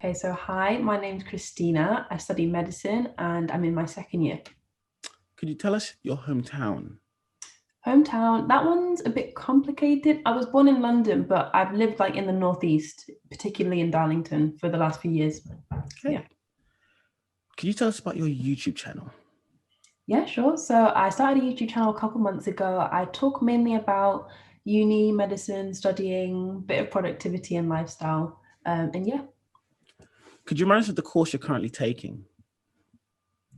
Okay, so hi, my name's Christina. I study medicine and I'm in my second year. Could you tell us your hometown? Hometown, that one's a bit complicated. I was born in London, but I've lived like in the northeast, particularly in Darlington for the last few years. Yeah. Okay. Could you tell us about your YouTube channel? Yeah, sure. So I started a YouTube channel a couple months ago. I talk mainly about uni, medicine, studying, bit of productivity and lifestyle. And yeah, Could you remind us of the course you're currently taking?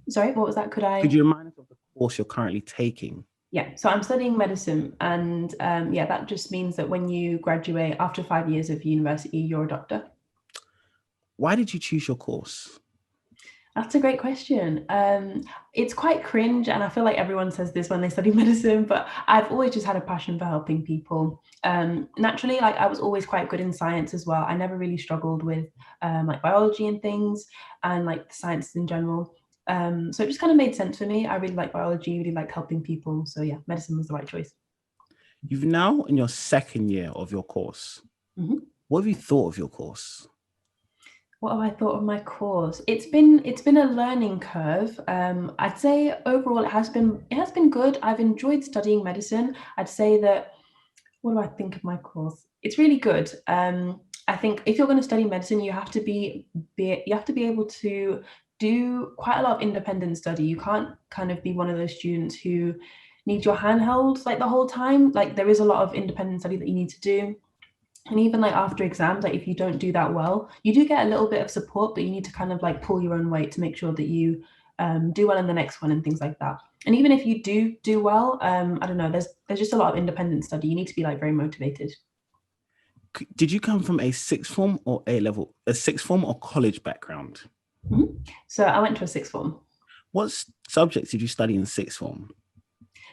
sorry, what was that? Could Could I? you remind us of the course you're currently taking? Yeah, so I'm studying medicine, and yeah, that just means that when you graduate after 5 years of university, you're a doctor. Why did you choose your course? That's a great question. It's quite cringe, and I feel like everyone says this when they study medicine, but I've always just had a passion for helping people. Naturally, like I was always quite good in science as well. I never really struggled with like biology and things, and like the sciences in general. So it just kind of made sense for me. I really like biology, really like helping people. So yeah, medicine was the right choice. You've now in your second year of your course. Mhm. What have you thought of your course? What have I thought of my course? It's been a learning curve. I'd say overall it has been good. I've enjoyed studying medicine. I'd say that what do I think of my course? It's really good. I think if you're going to study medicine, you have to be able to do quite a lot of independent study. You can't kind of be one of those students who needs your handheld like the whole time. Like there is a lot of independent study that you need to do. And even like after exams, like if you don't do that well, you do get a little bit of support, but you need to kind of like pull your own weight to make sure that you do well in the next one and things like that. And even if you do well, I don't know, there's just a lot of independent study. You need to be like very motivated. Did you come from a sixth form or A level, a sixth form or college background? Mhm. So I went to a sixth form. What subjects did you study in sixth form?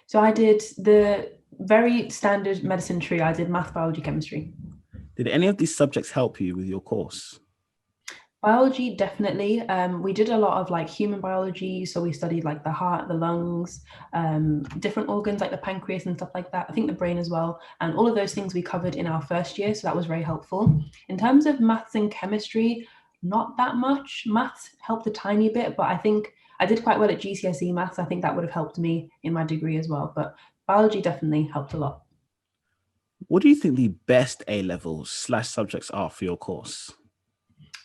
So I did the very standard medicine tree. I did math, biology, chemistry. Did any of these subjects help you with your course? Biology, definitely. We did a lot of like human biology, so we studied like the heart, the lungs, different organs like the pancreas and stuff like that. I think the brain as well, and all of those things we covered in our first year, so that was very helpful. In terms of maths and chemistry, not that much. Maths helped a tiny bit, but I think I did quite well at GCSE maths. I think that would have helped me in my degree as well. But biology definitely helped a lot. What do you think the best A levels slash subjects are for your course?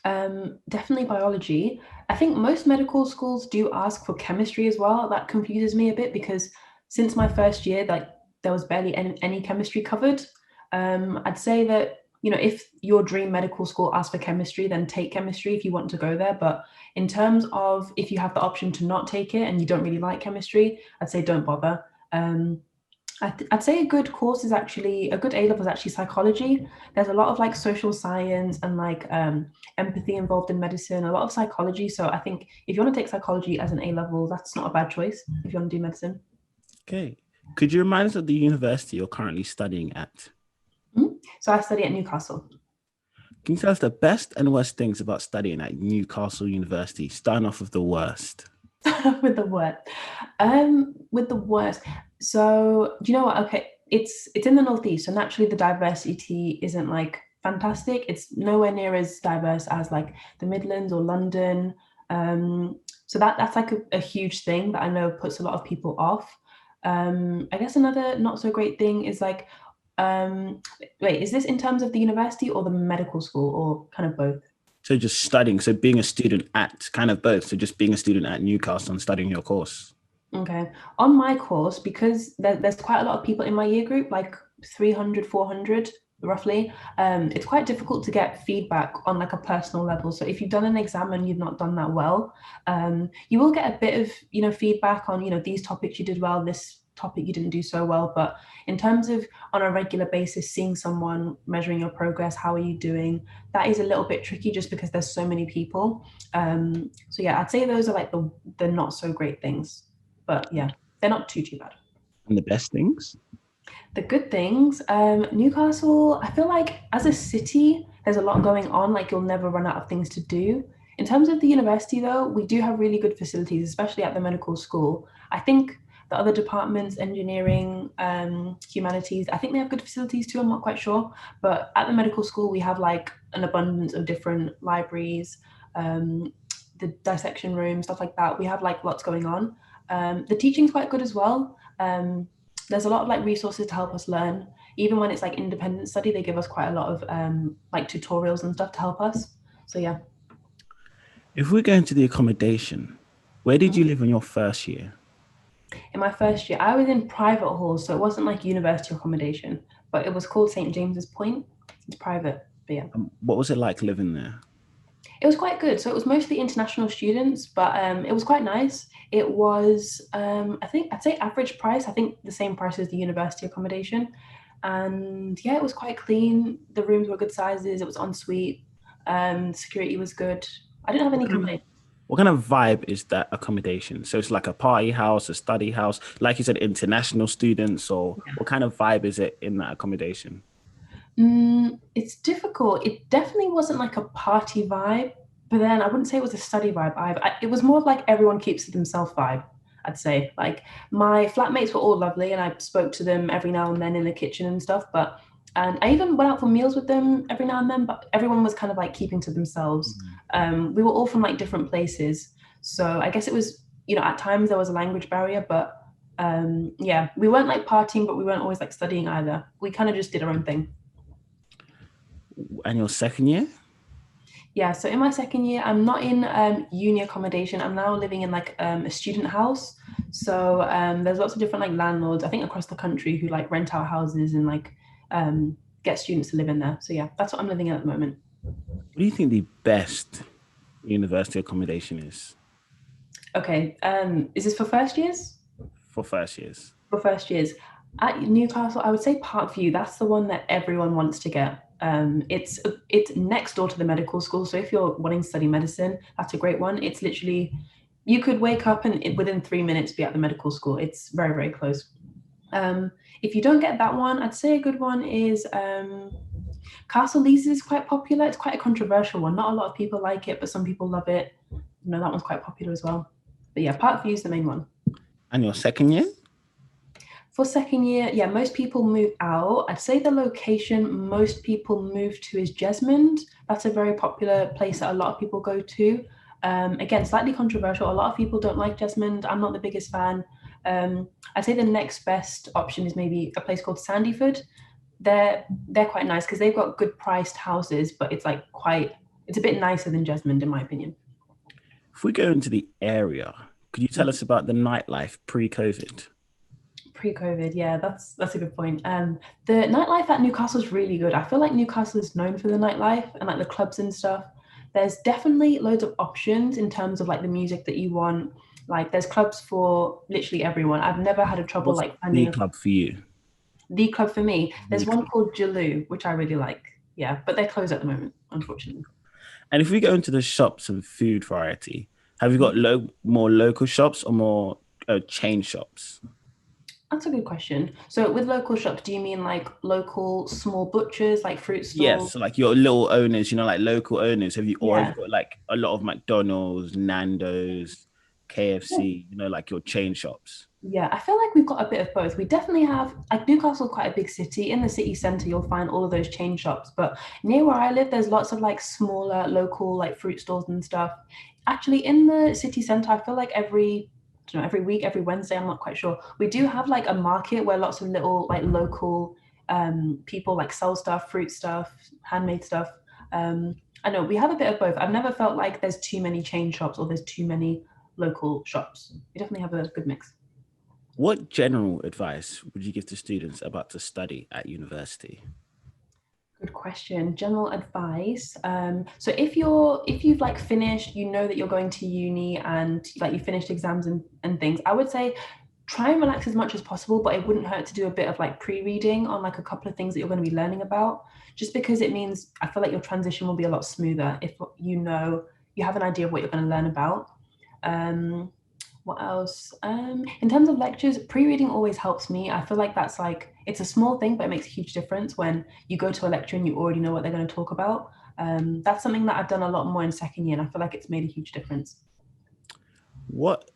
Definitely biology. I think most medical schools do ask for chemistry as well. That confuses me a bit because since my first year, like there was barely any chemistry covered. I'd say that if your dream medical school asks for chemistry, then take chemistry if you want to go there. But in terms of if you have the option to not take it and you don't really like chemistry, I'd say don't bother. I'd say a good course is actually a good A level is actually psychology. There's a lot of like social science and like empathy involved in medicine, a lot of psychology. So I think if you want to take psychology as an A level, that's not a bad choice if you want to do medicine. Okay. Could you remind us of the university you're currently studying at? So I study at Newcastle. Can you tell us the best and worst things about studying at Newcastle University? Starting off with the worst. With the worst. With the worst. So do you know what? Okay, it's in the northeast, so naturally the diversity isn't like fantastic. It's nowhere near as diverse as like the Midlands or London. So that's like a huge thing that I know puts a lot of people off. I guess another not so great thing is like, um, wait, is this in terms of the university or the medical school or kind of both? So just studying, so being a student at kind of both. So just being a student at Newcastle and studying your course. Okay. On my course, because there's quite a lot of people in my year group, like 300, 400, roughly, it's quite difficult to get feedback on like a personal level. So if you've done an exam and you've not done that well, you will get a bit of, feedback on, these topics you did well, this topic you didn't do so well. But in terms of on a regular basis, seeing someone measuring your progress, how are you doing? That is a little bit tricky just because there's so many people. So yeah, I'd say those are like the not so great things. But yeah, they're not too bad. And the best things? The good things, Newcastle, I feel like as a city, there's a lot going on. Like you'll never run out of things to do. In terms of the university, though, we do have really good facilities, especially at the medical school. I think The other departments, engineering, humanities, I think they have good facilities too. I'm not quite sure, but at the medical school we have like an abundance of different libraries, um, the dissection room, stuff like that. We have like lots going on. The teaching's quite good as well. There's a lot of like resources to help us learn. Even when it's like independent study, they give us quite a lot of like tutorials and stuff to help us. So yeah. If we go into the accommodation, where did you live in your first year? In my first year, I was in private halls, so it wasn't like university accommodation, but it was called St. James's Point. It's private, but yeah. What was it like living there? It was quite good. So it was mostly international students, but it was quite nice. It was, I think, I'd say average price. I think the same price as the university accommodation. And yeah, it was quite clean. The rooms were good sizes. It was ensuite. Security was good. I didn't have What any kind of complaints. what kind of vibe is that accommodation? So it's like a party house, a study house, like you said, international students, or what kind of vibe is it in that accommodation? It's difficult. It definitely wasn't like a party vibe, but then I wouldn't say it was a study vibe either. It was more of like everyone keeps to themselves vibe, I'd say. Like my flatmates were all lovely and I spoke to them every now and then in the kitchen and stuff, and I even went out for meals with them every now and then, but everyone was kind of like keeping to themselves. Mhm. We were all from like different places. So I guess it was, at times there was a language barrier, but yeah, we weren't like partying, but we weren't always like studying either. We kind of just did our own thing. And your second year? Yeah, so in my second year, I'm not in uni accommodation. I'm now living in like a student house. So there's lots of different like landlords, I think across the country, who like rent out houses and like get students to live in there. So yeah, that's what I'm living in at the moment. What do you think the best university accommodation is Okay, is this for first years? for first years? For first years at Newcastle, I would say Parkview. That's the one that everyone wants to get. It's next door to the medical school, so if you're wanting to study medicine, that's a great one. It's literally you could wake up and within 3 minutes be at the medical school. It's very very close. If you don't get that one, I'd say a good one is Castle Leases is quite popular. It's quite a controversial one. Not a lot of people like it, but some people love it. That one's quite popular as well. But yeah, Parkview is the main one. And your second year? For second year, yeah, most people move out. I'd say the location most people move to is Jesmond. That's a very popular place that a lot of people go to. Again, slightly controversial. A lot of people don't like Jesmond. I'm not the biggest fan. I'd say the next best option is maybe a place called Sandyford. They're quite nice because they've got good priced houses, but it's a bit nicer than Jesmond in my opinion. If we go into the area, could you tell us about the nightlife pre-COVID? Pre-COVID, yeah, that's a good point. The nightlife at Newcastle is really good. I feel like Newcastle is known for the nightlife and like the clubs and stuff. There's definitely loads of options in terms of like the music that you want. Like there's clubs for literally everyone. I've never had a trouble What's like the finding club for you? the club for me. There's The one club. called Jaloo, which I really like. Yeah, but they're closed at the moment, unfortunately. And if we go into the shops and food variety, have you got more local shops or more chain shops? That's a good question. So with local shops, do you mean like local small butchers, like fruit Yes, stalls? so like your little owners, like local owners. Have you Yeah. got like a lot of McDonald's, Nando's, KFC, like your chain shops? Yeah, I feel like we've got a bit of both. We definitely have, like Newcastle, quite a big city. In the city centre, you'll find all of those chain shops. But near where I live, there's lots of like smaller local like fruit stores and stuff. Actually, in the city centre, I feel like I don't know, every week, every Wednesday, I'm not quite sure. We do have like a market where lots of little like local people like sell stuff, fruit stuff, handmade stuff. I know we have a bit of both. I've never felt like there's too many chain shops or there's too many local shops. We definitely have a good mix. What general advice would you give to students about to study at university? Good question. General advice. So if you've like finished, you know that you're going to uni and like you finished exams and things, I would say try and relax as much as possible, but it wouldn't hurt to do a bit of like pre-reading on like a couple of things that you're going to be learning about, just because it means I feel like your transition will be a lot smoother if you have an idea of what you're going to learn about. Um, what else? In terms of lectures, pre-reading always helps me. I feel like that's like it's a small thing, but it makes a huge difference when you go to a lecture and you already know what they're going to talk about. That's something that I've done a lot more in second year, and I feel like it's made a huge difference. What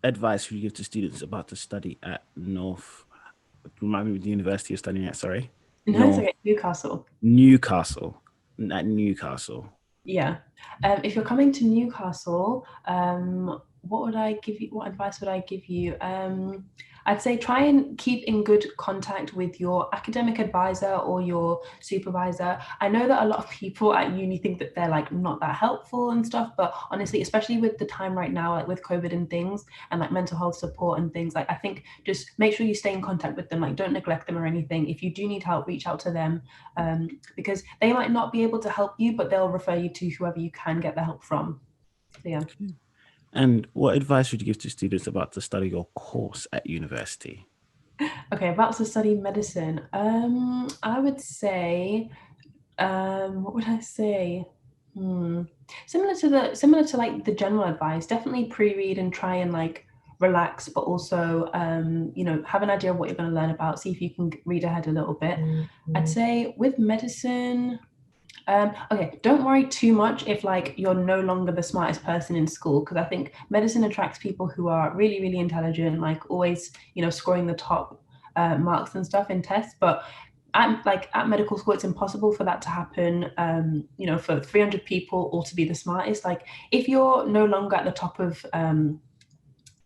advice would you give to students about to study at remind me of the university you're studying at, sorry? No, it's North okay. Newcastle. Newcastle. At Newcastle. Yeah. If you're coming to Newcastle, what would I give you? What advice would I give you? I'd say try and keep in good contact with your academic advisor or your supervisor. I know that a lot of people at uni think that they're like not that helpful and stuff, but honestly, especially with the time right now, like with COVID and things and like mental health support and things, like I think just make sure you stay in contact with them. Like don't neglect them or anything. If you do need help, reach out to them, because they might not be able to help you, but they'll refer you to whoever you can get the help from. So yeah. And what advice would you give to students about to study your course at university? Okay, about to study medicine. I would say, what would I say? Similar to like the general advice. Definitely pre-read and try and like relax, but also have an idea of what you're going to learn about. See if you can read ahead a little bit. I'd say with medicine. Okay, don't worry too much if like you're no longer the smartest person in school, because I think medicine attracts people who are really, really intelligent, like always, scoring the top marks and stuff in tests. But at medical school, it's impossible for that to happen. For 300 people all to be the smartest. Like if you're no longer at the top of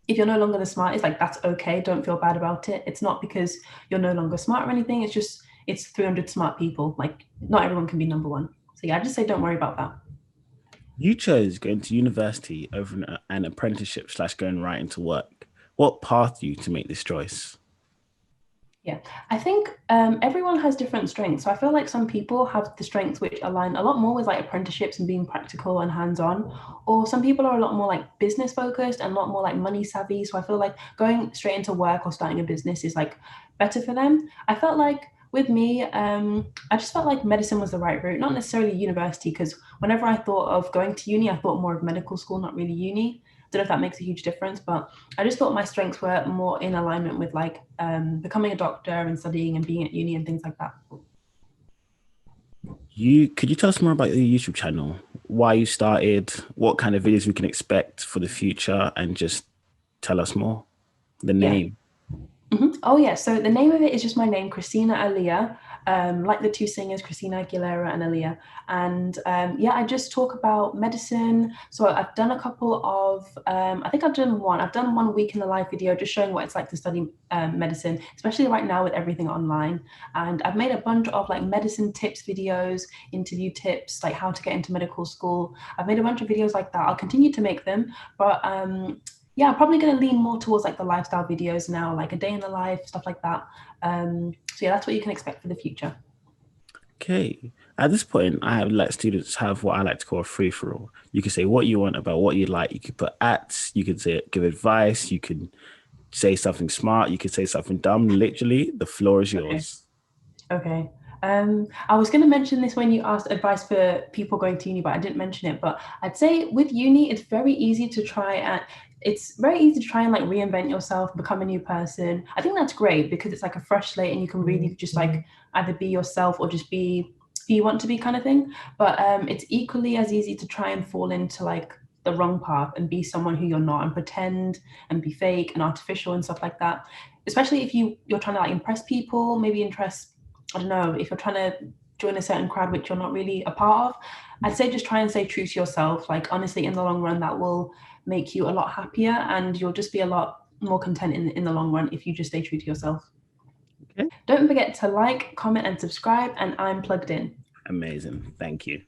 if you're no longer the smartest, like that's okay. Don't feel bad about it. It's not because you're no longer smart or anything. It's just it's 300 smart people. Like not everyone can be number one. So yeah, I just say don't worry about that. You chose going to university over an apprenticeship slash going right into work. What path you to make this choice? Yeah, I think everyone has different strengths. So I feel like some people have the strengths which align a lot more with like apprenticeships and being practical and hands-on, or some people are a lot more like business focused and a lot more like money savvy. So I feel like going straight into work or starting a business is like better for them. I felt like with me, I just felt like medicine was the right route, not necessarily university, because whenever I thought of going to uni, I thought more of medical school, not really uni. Don't know if that makes a huge difference, but I just thought my strengths were more in alignment with like becoming a doctor and studying and being at uni and things like that. You could you tell us more about your YouTube channel? Why you started, what kind of videos we can expect for the future, and just tell us more. The Yeah. name. Oh yeah, so the name of it is just my name, Christina Aaliyah, like the two singers, Christina Aguilera and Aaliyah. And yeah, I just talk about medicine. So I've done a couple of, I think I've done one. I've done 1 week in the live video, just showing what it's like to study medicine, especially right now with everything online. And I've made a bunch of like medicine tips videos, interview tips, like how to get into medical school. I've made a bunch of videos like that. I'll continue to make them, but yeah, I'm probably going to lean more towards like the lifestyle videos now, like a day in the life, stuff like that. So yeah, that's what you can expect for the future. Okay. At this point, I have let students have what I like to call a free for all. You can say what you want about what you like. You could put ats, you could say give advice, you can say something smart, you could say something dumb. Literally, the floor is Okay. yours. Okay. I was going to mention this when you asked advice for people going to uni, but I didn't mention it. But I'd say with uni, it's very easy to try and like reinvent yourself, become a new person. I think that's great because it's like a fresh slate and you can really just like either be yourself or just be who you want to be kind of thing. But it's equally as easy to try and fall into like the wrong path and be someone who you're not and pretend and be fake and artificial and stuff like that. Especially if you're trying to like impress people, maybe interest I don't know, if you're trying to join a certain crowd which you're not really a part of, I'd say just try and stay true to yourself. Like honestly, in the long run, that will make you a lot happier and you'll just be a lot more content in the long run if you just stay true to yourself. Okay. Don't forget to like, comment, and subscribe, and I'm plugged in. Amazing. Thank you.